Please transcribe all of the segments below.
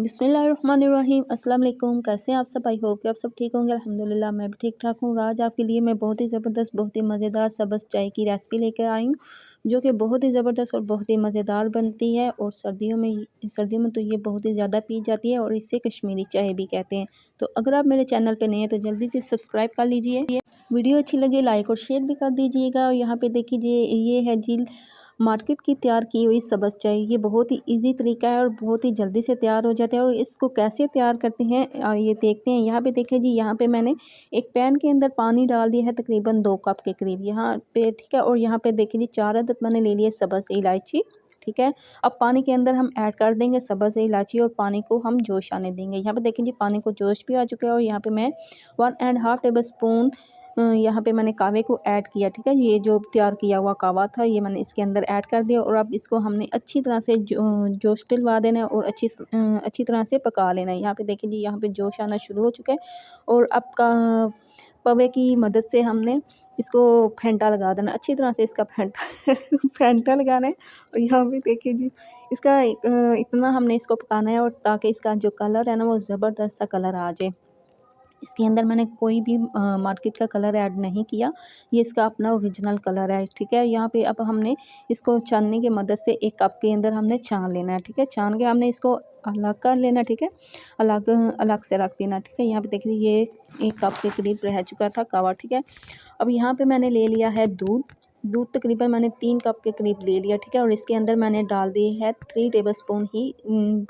बिस्मिल्लाहिर्रहमानिर्रहीम। अस्सलाम वालेकुम। कैसे हैं आप सब? आई होप कि आप सब ठीक होंगे। अल्हम्दुलिल्लाह मैं भी ठीक ठाक हूँ। आज आपके लिए मैं बहुत ही ज़बरदस्त, बहुत ही मज़ेदार सब्ज़ चाय की रेसिपी लेकर आई हूँ, जो कि बहुत ही ज़बरदस्त और बहुत ही मज़ेदार बनती है। और सर्दियों में तो ये बहुत ही ज़्यादा पी जाती है और इसे कश्मीरी चाय भी कहते हैं। तो अगर आप मेरे चैनल पर नए हैं तो जल्दी से सब्सक्राइब कर लीजिए। वीडियो अच्छी लगे लाइक और शेयर भी कर दीजिएगा। और यहाँ पे देखिए ये है जी मार्केट की तैयार की हुई सब्ज़ चाय। ये बहुत ही इजी तरीका है और बहुत ही जल्दी से तैयार हो जाता है। और इसको कैसे तैयार करते हैं ये देखते हैं। यहाँ पे देखिए जी, यहाँ पे मैंने एक पैन के अंदर पानी डाल दिया है तकरीबन 2 कप के करीब यहाँ पे, ठीक है। और यहाँ पे देखिए जी 4 अदद मैंने ले लिए सब्ज़ इलायची, ठीक है। अब पानी के अंदर हम ऐड कर देंगे सब्ज़ इलायची और पानी को हम जोश आने देंगे। यहाँ पे देखें जी पानी को जोश भी आ चुका है। और यहाँ पे मैं 1.5 टेबल स्पून यहाँ पे मैंने कावे को ऐड किया, ठीक है। ये जो तैयार किया हुआ कावा था ये मैंने इसके अंदर ऐड कर दिया। और अब इसको हमने अच्छी तरह से जोश दिलवा देना है और अच्छी तरह से पका लेना है। यहाँ पे देखिए जी, यहाँ पे जोश आना शुरू हो चुका है। और अब पवे की मदद से हमने इसको फेंटा लगा देना, अच्छी तरह से इसका फेंटा फेंटा लगाना है। और यहाँ पे देखिए जी इसका इतना हमने इसको पकाना है और ताकि इसका जो कलर है ना वो ज़बरदस्त सा कलर आ जाए। इसके अंदर मैंने कोई भी मार्केट का कलर ऐड नहीं किया, ये इसका अपना ओरिजिनल कलर है, ठीक है। यहाँ पे अब हमने इसको छानने की मदद से एक कप के अंदर हमने छान लेना है, ठीक है। छान के हमने इसको अलग कर लेना, ठीक है। अलग अलग से रख देना, ठीक है। यहाँ पे देखिए ये 1 कप के करीब रह चुका था कावा, ठीक है। अब यहाँ पे मैंने ले लिया है दूध तकरीबन मैंने 3 कप के करीब ले लिया, ठीक है। और इसके अंदर मैंने डाल दी है 3 टेबल स्पून ही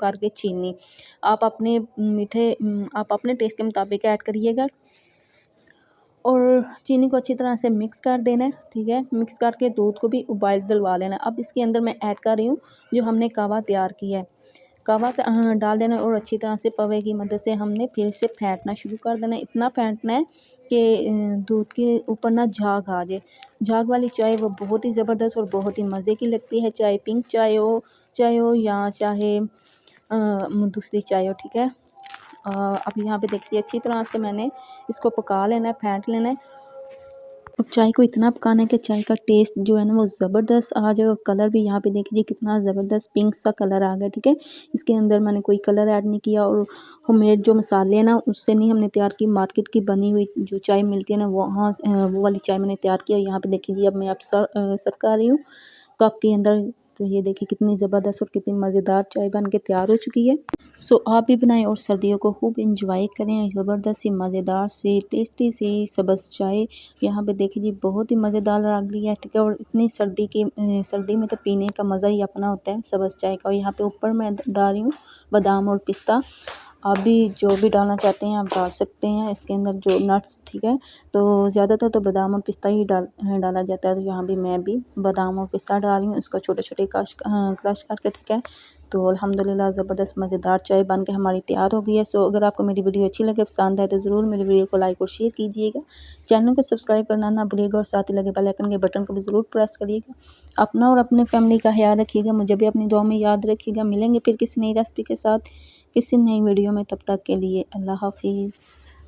भर के चीनी। आप अपने टेस्ट के मुताबिक ऐड करिएगा। और चीनी को अच्छी तरह से मिक्स कर देना है, ठीक है। मिक्स करके दूध को भी उबाल दिलवा लेना है। अब इसके अंदर मैं ऐड कर रही हूँ जो हमने कावा तैयार किया है, कावा डाल देना है। और अच्छी तरह से पवे की मदद से हमने फिर से फेंटना शुरू कर देना है। इतना फेंटना है कि दूध के ऊपर ना झाग आ जाए। झाग वाली चाय वो बहुत ही ज़बरदस्त और बहुत ही मज़े की लगती है। चाहे पिंक चाय हो या चाहे दूसरी चाय हो, ठीक है। अब यहाँ पे देखिए अच्छी तरह से मैंने इसको पका लेना है, फेंट लेना है। अब चाय को इतना पकाना है कि चाय का टेस्ट जो है ना वो ज़बरदस्त आ जाए। और कलर भी यहाँ पे देखिए कितना ज़बरदस्त पिंक सा कलर आ गया, ठीक है। इसके अंदर मैंने कोई कलर ऐड नहीं किया। और होममेड जो मसाले हैं ना उससे नहीं हमने तैयार की, मार्केट की बनी हुई जो चाय मिलती है ना वहाँ वो वाली चाय मैंने तैयार की। और यहाँ पे देखिए जी अब मैं सर्व कर रही हूँ कप के अंदर। तो ये देखिए कितनी ज़बरदस्त और कितनी मज़ेदार चाय बन के तैयार हो चुकी है। सो आप भी बनाएं और सर्दियों को खूब इंजॉय करें। ज़बरदस्त सी मज़ेदार सी टेस्टी सी सब्ज़ चाय यहाँ पे देखिए जी बहुत ही मज़ेदार लग रही है, ठीक है। और इतनी सर्दी में तो पीने का मज़ा ही अपना होता है सब्ज़ चाय का। और यहाँ पे ऊपर मैं डाल रही हूँ बादाम और पिस्ता। आप भी जो भी डालना चाहते हैं आप डाल सकते हैं इसके अंदर जो नट्स, ठीक है। तो ज़्यादातर तो बादाम और पिस्ता ही डाला जाता है। तो यहाँ भी मैं भी बादाम और पिस्ता डाल रही हूँ, इसको छोटे छोटे क्रश करके, ठीक है। तो अल्हम्दुलिल्लाह ज़बरदस्त मज़ेदार चाय बन के हमारी तैयार हो गई है। सो अगर आपको मेरी वीडियो अच्छी लगे, पसंद आए तो ज़रूर मेरी वीडियो को लाइक और शेयर कीजिएगा। चैनल को सब्सक्राइब करना ना भूलिएगा और साथ ही लगे बेल आइकन के बटन को भी ज़रूर प्रेस करिएगा। अपना और अपने फैमिली का ख्याल रखिएगा, मुझे भी अपनी दुआ में याद रखिएगा। मिलेंगे फिर किसी नई रेसिपी के साथ किसी नई वीडियो में, तब तक के लिए अल्लाह हाफिज़।